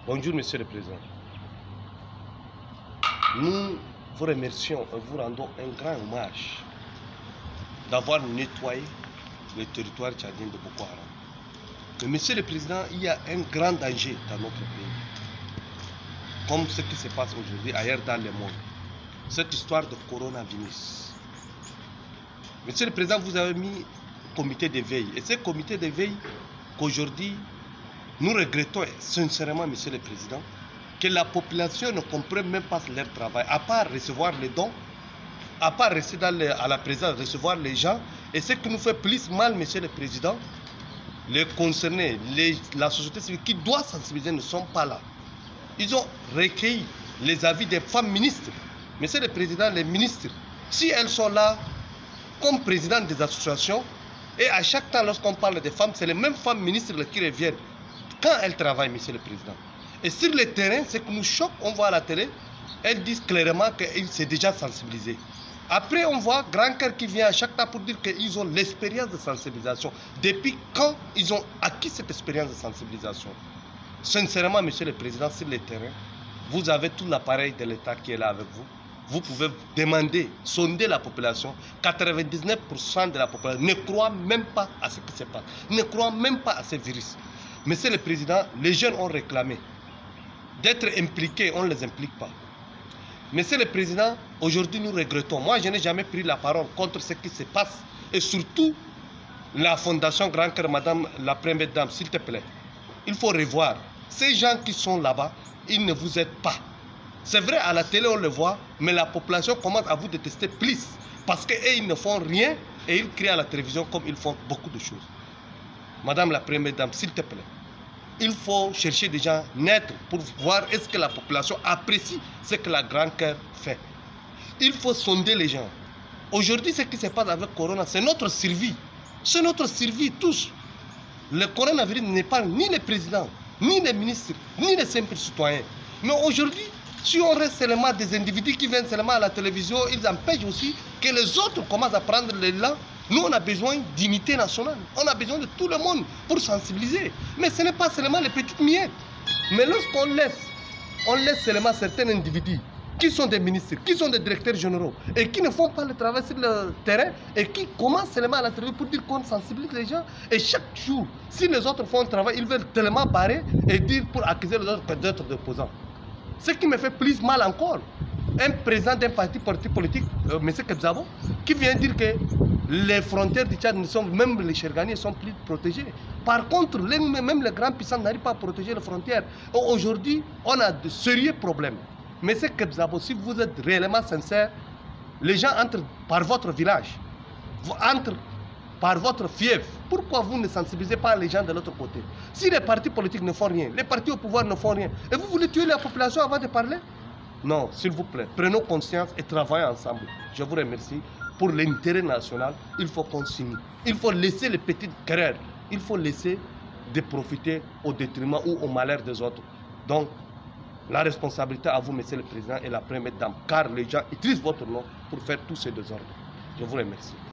Bonjour, Monsieur le Président. Nous vous remercions et vous rendons un grand hommage d'avoir nettoyé le territoire tchadien de Boko Haram. Mais Monsieur le Président, il y a un grand danger dans notre pays, comme ce qui se passe aujourd'hui ailleurs dans le monde. Cette histoire de coronavirus. Monsieur le Président, vous avez mis un comité de veille. Et ce comité de veille qu'aujourd'hui, nous regrettons sincèrement, Monsieur le Président, que la population ne comprenne même pas leur travail, à part recevoir les dons, à part rester à la présidence, recevoir les gens. Et ce qui nous fait plus mal, Monsieur le Président, les concernés, la société civile qui doit sensibiliser ne sont pas là. Ils ont recueilli les avis des femmes ministres. Monsieur le Président, les ministres, si elles sont là comme présidentes des associations, et à chaque temps lorsqu'on parle des femmes, c'est les mêmes femmes ministres qui reviennent quand elles travaillent, Monsieur le Président. Et sur le terrain, ce qui nous choque, on voit à la télé, elles disent clairement qu'ils s'est déjà sensibilisé. Après, on voit Grand Cœur qui vient à chaque temps pour dire qu'ils ont l'expérience de sensibilisation. Depuis quand ils ont acquis cette expérience de sensibilisation? Sincèrement, Monsieur le Président, sur le terrain, vous avez tout l'appareil de l'État qui est là avec vous. Vous pouvez demander, sonder la population. 99% de la population ne croit même pas à ce qui se passe, ne croit même pas à ce virus. Monsieur le Président, les jeunes ont réclamé d'être impliqués, on ne les implique pas. Monsieur le Président, aujourd'hui nous regrettons. Moi, je n'ai jamais pris la parole contre ce qui se passe. Et surtout, la Fondation Grand Cœur, Madame la Première Dame, s'il te plaît. Il faut revoir. Ces gens qui sont là-bas, ils ne vous aident pas. C'est vrai, à la télé, on le voit, mais la population commence à vous détester plus. Parce qu'ils ne font rien et ils crient à la télévision comme ils font beaucoup de choses. Madame la Première Dame, s'il te plaît. Il faut chercher des gens neutres pour voir est-ce que la population apprécie ce que la Grand Cœur fait. Il faut sonder les gens. Aujourd'hui, ce qui se passe avec Corona, c'est notre survie. C'est notre survie, tous. Le coronavirus n'est pas ni les présidents, ni les ministres, ni les simples citoyens. Mais aujourd'hui, si on reste seulement des individus qui viennent seulement à la télévision, ils empêchent aussi que les autres commencent à prendre l'élan. Nous, on a besoin d'unité nationale. On a besoin de tout le monde pour sensibiliser. Mais ce n'est pas seulement les petites miettes. Mais lorsqu'on laisse seulement certains individus qui sont des ministres, qui sont des directeurs généraux et qui ne font pas le travail sur le terrain et qui commencent seulement à la télévision pour dire qu'on sensibilise les gens. Et chaque jour, si les autres font un travail, ils veulent tellement barrer et dire pour accuser les autres d'être opposants. Ce qui me fait plus mal encore, un président d'un parti politique, M. Kebzabo, qui vient dire que les frontières du Tchad, même les Cherganiens, sont plus protégées. Par contre, même les grands puissants n'arrivent pas à protéger les frontières. Aujourd'hui, on a de sérieux problèmes. M. Kebzabo, si vous êtes réellement sincère, les gens entrent par votre village, entrent par votre fief. Pourquoi vous ne sensibilisez pas les gens de l'autre côté? Si les partis politiques ne font rien, les partis au pouvoir ne font rien, et vous voulez tuer la population avant de parler? Non, s'il vous plaît, prenons conscience et travaillons ensemble. Je vous remercie. Pour l'intérêt national, il faut continuer. Il faut laisser les petites querelles. Il faut laisser de profiter au détriment ou au malheur des autres. Donc, la responsabilité à vous, Monsieur le Président, et la Première Dame, car les gens utilisent votre nom pour faire tous ces désordres. Je vous remercie.